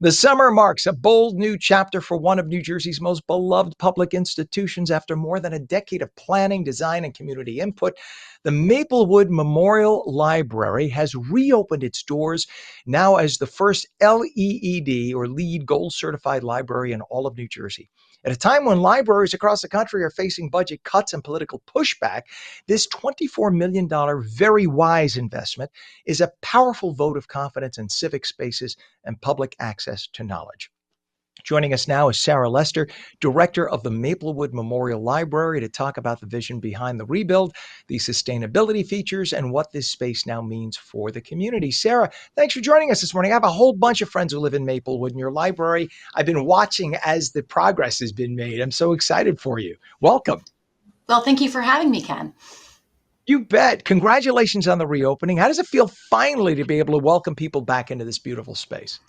The summer marks a bold new chapter for one of New Jersey's most beloved public institutions. After more than a decade of planning, design, and community input, the Maplewood Memorial Library has reopened its doors now as the first LEED or LEED gold certified library in all of New Jersey. At a time when libraries across the country are facing budget cuts and political pushback, this $24 million very wise investment is a powerful vote of confidence in civic spaces and public access to knowledge. Joining us now is Sarah Lester, director of the Maplewood Memorial Library, to talk about the vision behind the rebuild, the sustainability features, and what this space now means for the community. Sarah, thanks for joining us this morning. I have a whole bunch of friends who live in Maplewood, in your library. I've been watching as the progress has been made. I'm so excited for you. Welcome. Well, thank you for having me, Ken. You bet. Congratulations on the reopening. How does it feel finally to be able to welcome people back into this beautiful space?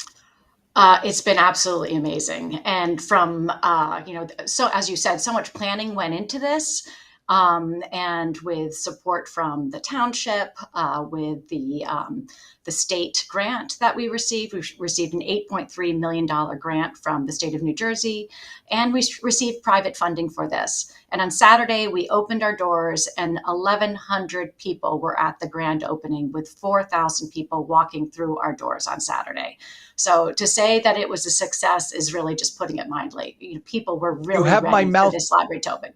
It's been absolutely amazing. And so as you said, so much planning went into this. And with support from the township, with the state grant that we received an $8.3 million grant from the state of New Jersey, and we received private funding for this. And on Saturday, we opened our doors, and 1,100 people were at the grand opening, with 4,000 people walking through our doors on Saturday. So to say that it was a success is really just putting it mildly. People were really ready for this library to open.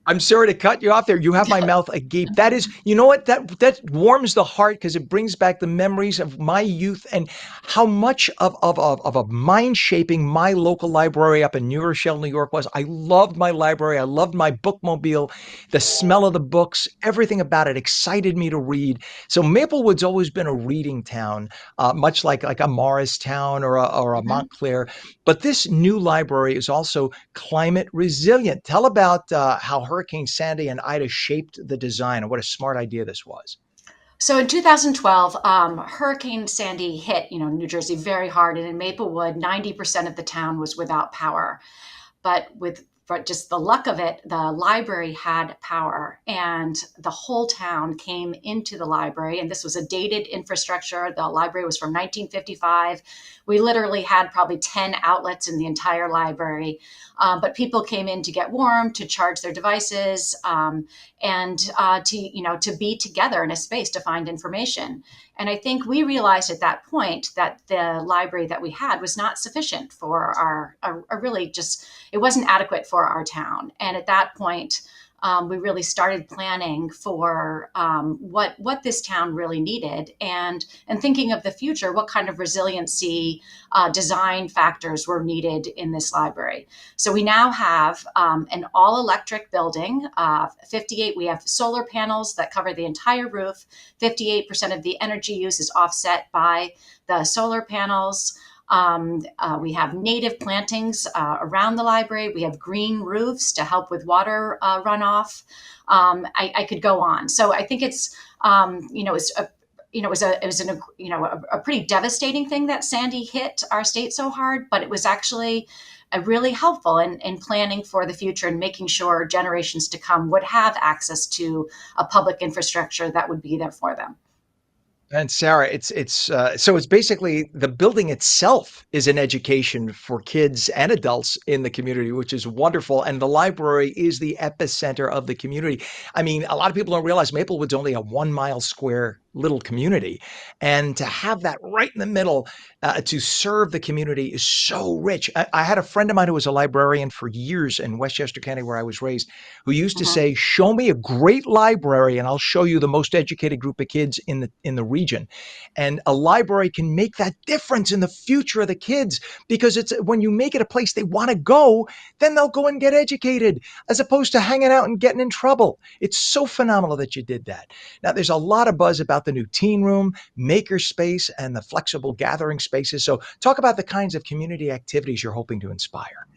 I'm sorry to cut you off there. You have my mouth agape. That is, you know what? That warms the heart because it brings back the memories of my youth and how much of a mind shaping my local library up in New Rochelle, New York was. I loved my library. I loved my bookmobile. The smell of the books, everything about it excited me to read. So Maplewood's always been a reading town, much like a Morristown or a Montclair. But this new library is also climate resilient. Tell about how Hurricane Sandy and Ida shaped the design and what a smart idea this was. So in 2012, Hurricane Sandy hit, New Jersey very hard, and in Maplewood, 90% of the town was without power. But just the luck of it, the library had power, and the whole town came into the library. And this was a dated infrastructure. The library was from 1955. We literally had probably 10 outlets in the entire library. But people came in to get warm, to charge their devices, and to be together in a space to find information. And I think we realized at that point that the library that we had was not sufficient for it wasn't adequate for our town. And at that point, we really started planning for what this town really needed, and thinking of the future, what kind of resiliency design factors were needed in this library. So we now have an all-electric building. 58. We have solar panels that cover the entire roof. 58% of the energy use is offset by the solar panels. We have native plantings around the library. We have green roofs to help with water runoff. I could go on. So I think it was a pretty devastating thing that Sandy hit our state so hard, but it was actually really helpful in planning for the future and making sure generations to come would have access to a public infrastructure that would be there for them. And Sarah, so it's basically the building itself is an education for kids and adults in the community, which is wonderful. And the library is the epicenter of the community. I mean, a lot of people don't realize Maplewood's only a 1 mile square little community, and to have that right in the middle to serve the community is so rich. I had a friend of mine who was a librarian for years in Westchester County, where I was raised, who used to say, "Show me a great library, and I'll show you the most educated group of kids in the region." And a library can make that difference in the future of the kids, because it's when you make it a place they want to go, then they'll go and get educated, as opposed to hanging out and getting in trouble. It's so phenomenal that you did that. Now, there's a lot of buzz about the new teen room, maker space, and the flexible gathering spaces. So talk about the kinds of community activities you're hoping to inspire.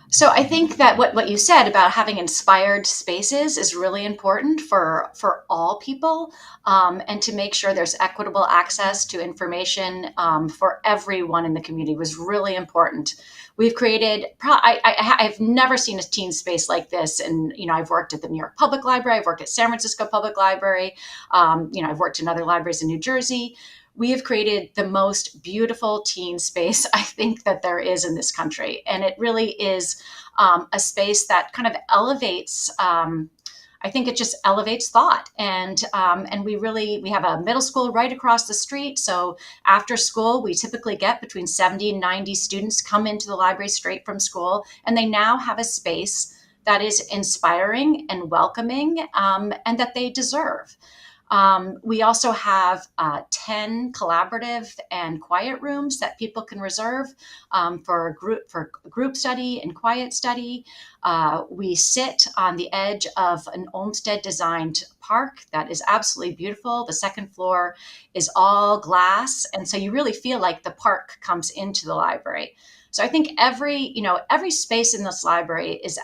So I think that what you said about having inspired spaces is really important for all people, and to make sure there's equitable access to information for everyone in the community was really important. We've created, I've never seen a teen space like this. And, I've worked at the New York Public Library, I've worked at San Francisco Public Library, I've worked in other libraries in New Jersey. we have created the most beautiful teen space I think that there is in this country. And it really is a space that kind of elevates. I think it just elevates thought, and we have a middle school right across the street. So after school, we typically get between 70 and 90 students come into the library straight from school, and they now have a space that is inspiring and welcoming, and that they deserve. We also have 10 collaborative and quiet rooms that people can reserve for group study and quiet study. We sit on the edge of an Olmsted designed park that is absolutely beautiful. The second floor is all glass, and so you really feel like the park comes into the library. So I think every space in this library is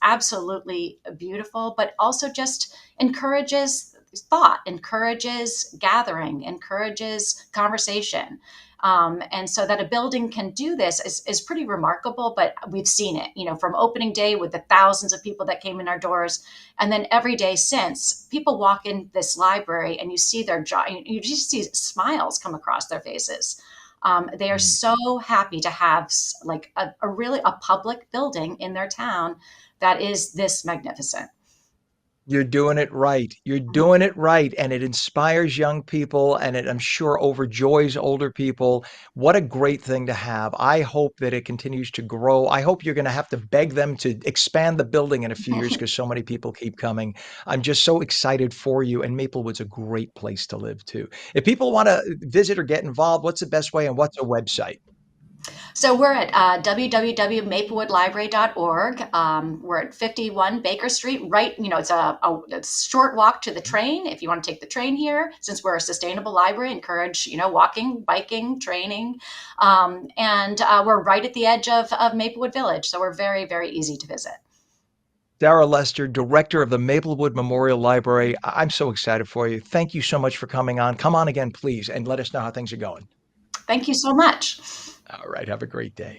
absolutely beautiful, but also just encourages thought, encourages gathering, encourages conversation. And so that a building can do this is pretty remarkable, but we've seen it, from opening day with the thousands of people that came in our doors. And then every day since, people walk in this library and you see their jaw, you just see smiles come across their faces. They are Mm. so happy to have like a really a public building in their town that is this magnificent. You're doing it right. You're doing it right, and it inspires young people, and I'm sure overjoys older people. What a great thing to have. I hope that it continues to grow. I hope you're gonna have to beg them to expand the building in a few years because so many people keep coming. I'm just so excited for you, and Maplewood's a great place to live too. If people wanna visit or get involved, what's the best way and what's a website? So we're at www.maplewoodlibrary.org. We're at 51 Baker Street, right? It's a short walk to the train if you want to take the train here, since we're a sustainable library, encourage, walking, biking, training. And we're right at the edge of Maplewood Village. So we're very, very easy to visit. Sarah Lester, director of the Maplewood Memorial Library. I'm so excited for you. Thank you so much for coming on. Come on again, please, and let us know how things are going. Thank you so much. All right. Have a great day.